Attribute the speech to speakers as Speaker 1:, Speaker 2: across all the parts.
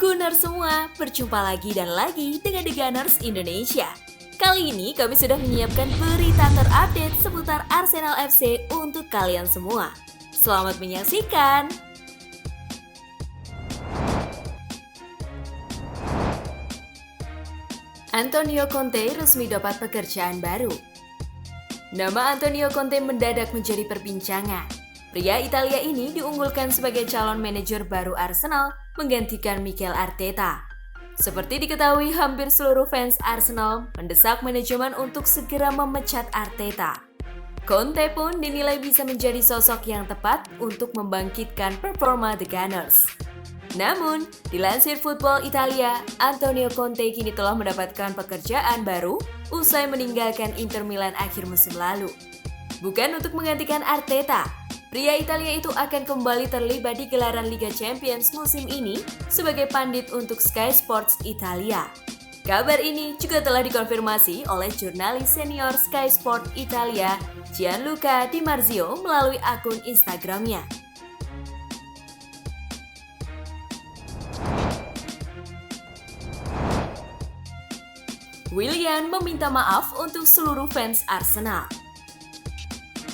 Speaker 1: Gunners semua, berjumpa lagi dan lagi dengan The Gunners Indonesia. Kali ini kami sudah menyiapkan berita terupdate seputar Arsenal FC untuk kalian semua. Selamat menyaksikan! Antonio Conte resmi dapat pekerjaan baru. Nama Antonio Conte mendadak menjadi perbincangan. Pria Italia ini diunggulkan sebagai calon manajer baru Arsenal menggantikan Mikel Arteta. Seperti diketahui, hampir seluruh fans Arsenal mendesak manajemen untuk segera memecat Arteta. Conte pun dinilai bisa menjadi sosok yang tepat untuk membangkitkan performa The Gunners. Namun, dilansir Football Italia, Antonio Conte kini telah mendapatkan pekerjaan baru usai meninggalkan Inter Milan akhir musim lalu. Bukan untuk menggantikan Arteta, pria Italia itu akan kembali terlibat di gelaran Liga Champions musim ini sebagai pandit untuk Sky Sports Italia. Kabar ini juga telah dikonfirmasi oleh jurnalis senior Sky Sport Italia, Gianluca Di Marzio, melalui akun Instagramnya. Willian meminta maaf untuk seluruh fans Arsenal.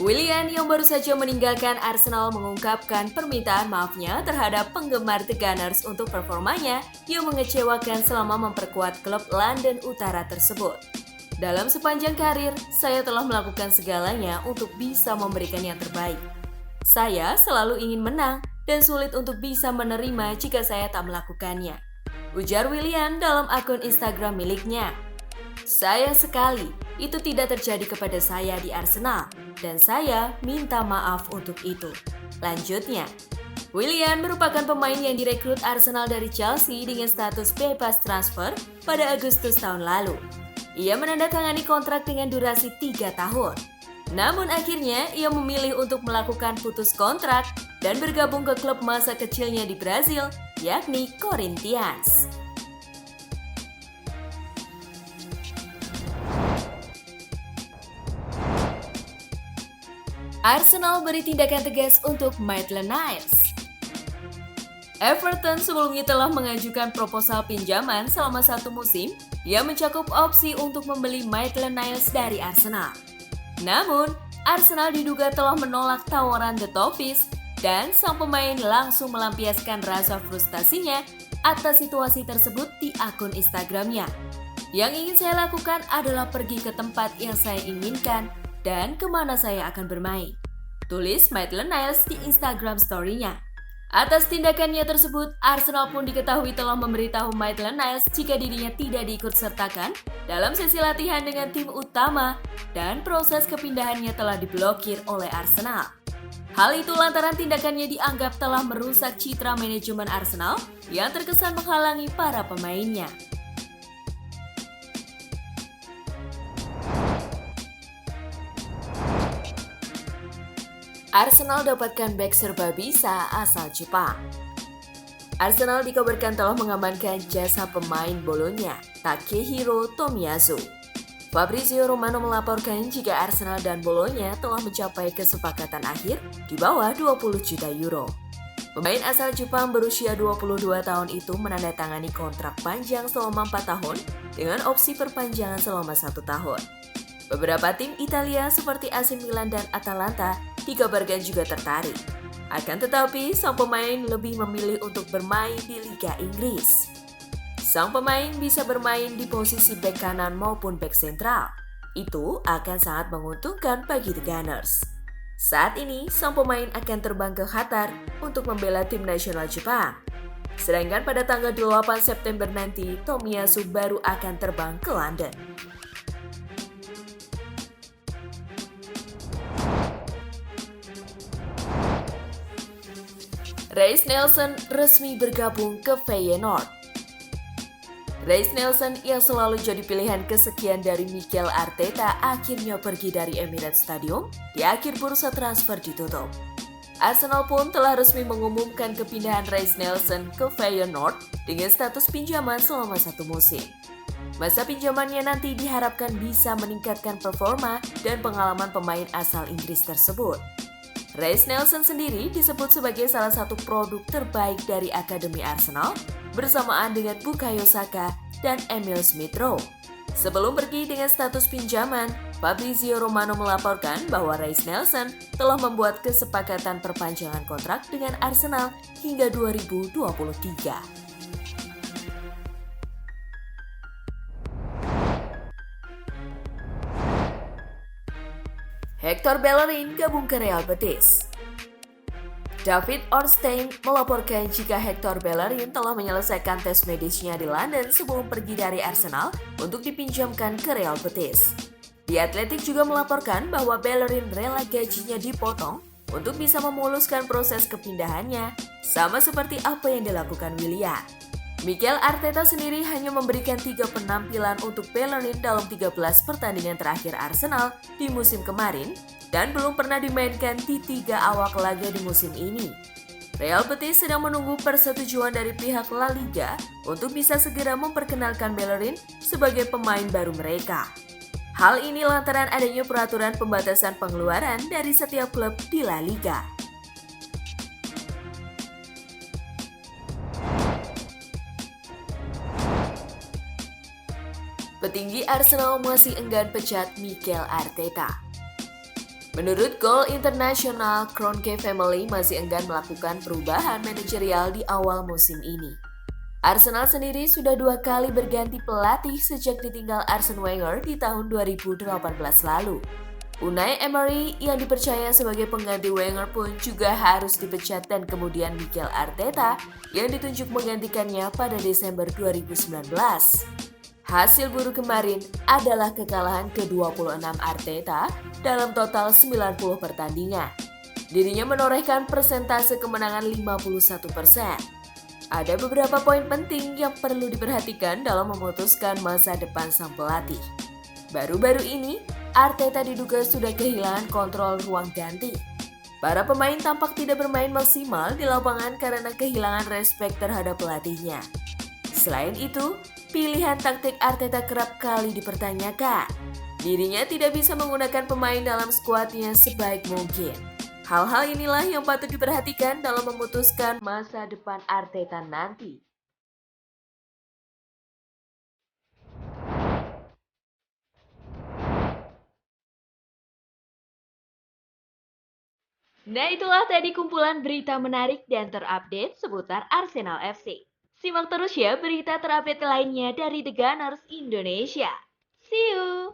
Speaker 1: Willian yang baru saja meninggalkan Arsenal mengungkapkan permintaan maafnya terhadap penggemar The Gunners untuk performanya yang mengecewakan selama memperkuat klub London Utara tersebut. Dalam sepanjang karir, saya telah melakukan segalanya untuk bisa memberikan yang terbaik. Saya selalu ingin menang dan sulit untuk bisa menerima jika saya tak melakukannya, ujar Willian dalam akun Instagram miliknya. Sayang sekali, itu tidak terjadi kepada saya di Arsenal, dan saya minta maaf untuk itu. Lanjutnya, Willian merupakan pemain yang direkrut Arsenal dari Chelsea dengan status bebas transfer pada Agustus tahun lalu. Ia menandatangani kontrak dengan durasi 3 tahun. Namun akhirnya ia memilih untuk melakukan putus kontrak dan bergabung ke klub masa kecilnya di Brazil, yakni Corinthians. Arsenal beri tindakan tegas untuk Maitland-Niles. Everton sebelumnya telah mengajukan proposal pinjaman selama 1 musim yang mencakup opsi untuk membeli Maitland-Niles dari Arsenal. Namun, Arsenal diduga telah menolak tawaran The Toffees dan sang pemain langsung melampiaskan rasa frustasinya atas situasi tersebut di akun Instagramnya. Yang ingin saya lakukan adalah pergi ke tempat yang saya inginkan dan kemana saya akan bermain, tulis Maitland-Niles di Instagram story-nya. Atas tindakannya tersebut, Arsenal pun diketahui telah memberitahu Maitland-Niles jika dirinya tidak diikutsertakan dalam sesi latihan dengan tim utama dan proses kepindahannya telah diblokir oleh Arsenal. Hal itu lantaran tindakannya dianggap telah merusak citra manajemen Arsenal yang terkesan menghalangi para pemainnya. Arsenal dapatkan bek serba bisa asal Jepang. Arsenal dikabarkan telah mengamankan jasa pemain Bologna, Takehiro Tomiyasu. Fabrizio Romano melaporkan jika Arsenal dan Bologna telah mencapai kesepakatan akhir di bawah 20 juta euro. Pemain asal Jepang berusia 22 tahun itu menandatangani kontrak panjang selama 4 tahun dengan opsi perpanjangan selama 1 tahun. Beberapa tim Italia seperti AC Milan dan Atalanta dikabarkan juga tertarik. Akan tetapi, sang pemain lebih memilih untuk bermain di Liga Inggris. Sang pemain bisa bermain di posisi bek kanan maupun bek sentral. Itu akan sangat menguntungkan bagi The Gunners. Saat ini, sang pemain akan terbang ke Qatar untuk membela tim nasional Jepang. Sedangkan pada tanggal 8 September nanti, Tomiyasu baru akan terbang ke London. Reiss Nelson resmi bergabung ke Feyenoord. Reiss Nelson yang selalu jadi pilihan kesekian dari Mikel Arteta akhirnya pergi dari Emirates Stadium di akhir bursa transfer ditutup. Arsenal pun telah resmi mengumumkan kepindahan Reiss Nelson ke Feyenoord dengan status pinjaman selama 1 musim. Masa pinjamannya nanti diharapkan bisa meningkatkan performa dan pengalaman pemain asal Inggris tersebut. Reiss Nelson sendiri disebut sebagai salah satu produk terbaik dari Akademi Arsenal bersamaan dengan Bukayo Saka dan Emil Smith-Rowe. Sebelum pergi dengan status pinjaman, Fabrizio Romano melaporkan bahwa Reiss Nelson telah membuat kesepakatan perpanjangan kontrak dengan Arsenal hingga 2023. Hector Bellerin gabung ke Real Betis. David Ornstein melaporkan jika Hector Bellerin telah menyelesaikan tes medisnya di London sebelum pergi dari Arsenal untuk dipinjamkan ke Real Betis. The Athletic juga melaporkan bahwa Bellerin rela gajinya dipotong untuk bisa memuluskan proses kepindahannya, sama seperti apa yang dilakukan Willian. Mikel Arteta sendiri hanya memberikan 3 penampilan untuk Bellerin dalam 13 pertandingan terakhir Arsenal di musim kemarin dan belum pernah dimainkan di 3 awak laga di musim ini. Real Betis sedang menunggu persetujuan dari pihak La Liga untuk bisa segera memperkenalkan Bellerin sebagai pemain baru mereka. Hal ini lantaran adanya peraturan pembatasan pengeluaran dari setiap klub di La Liga. Petinggi Arsenal masih enggan pecat Mikel Arteta. Menurut Goal International, Kroenke Family masih enggan melakukan perubahan manajerial di awal musim ini. Arsenal sendiri sudah 2 kali berganti pelatih sejak ditinggal Arsene Wenger di tahun 2018 lalu. Unai Emery yang dipercaya sebagai pengganti Wenger pun juga harus dipecat dan kemudian Mikel Arteta yang ditunjuk menggantikannya pada Desember 2019. Hasil buruk kemarin adalah kekalahan ke-26 Arteta dalam total 90 pertandingan. Dirinya menorehkan persentase kemenangan 51%. Ada beberapa poin penting yang perlu diperhatikan dalam memutuskan masa depan sang pelatih. Baru-baru ini, Arteta diduga sudah kehilangan kontrol ruang ganti. Para pemain tampak tidak bermain maksimal di lapangan karena kehilangan respek terhadap pelatihnya. Selain itu, pilihan taktik Arteta kerap kali dipertanyakan. Dirinya tidak bisa menggunakan pemain dalam skuadnya sebaik mungkin. Hal-hal inilah yang patut diperhatikan dalam memutuskan masa depan Arteta nanti. Nah, itulah tadi kumpulan berita menarik dan terupdate seputar Arsenal FC. Simak terus ya berita terupdate lainnya dari The Gunners Indonesia. See you!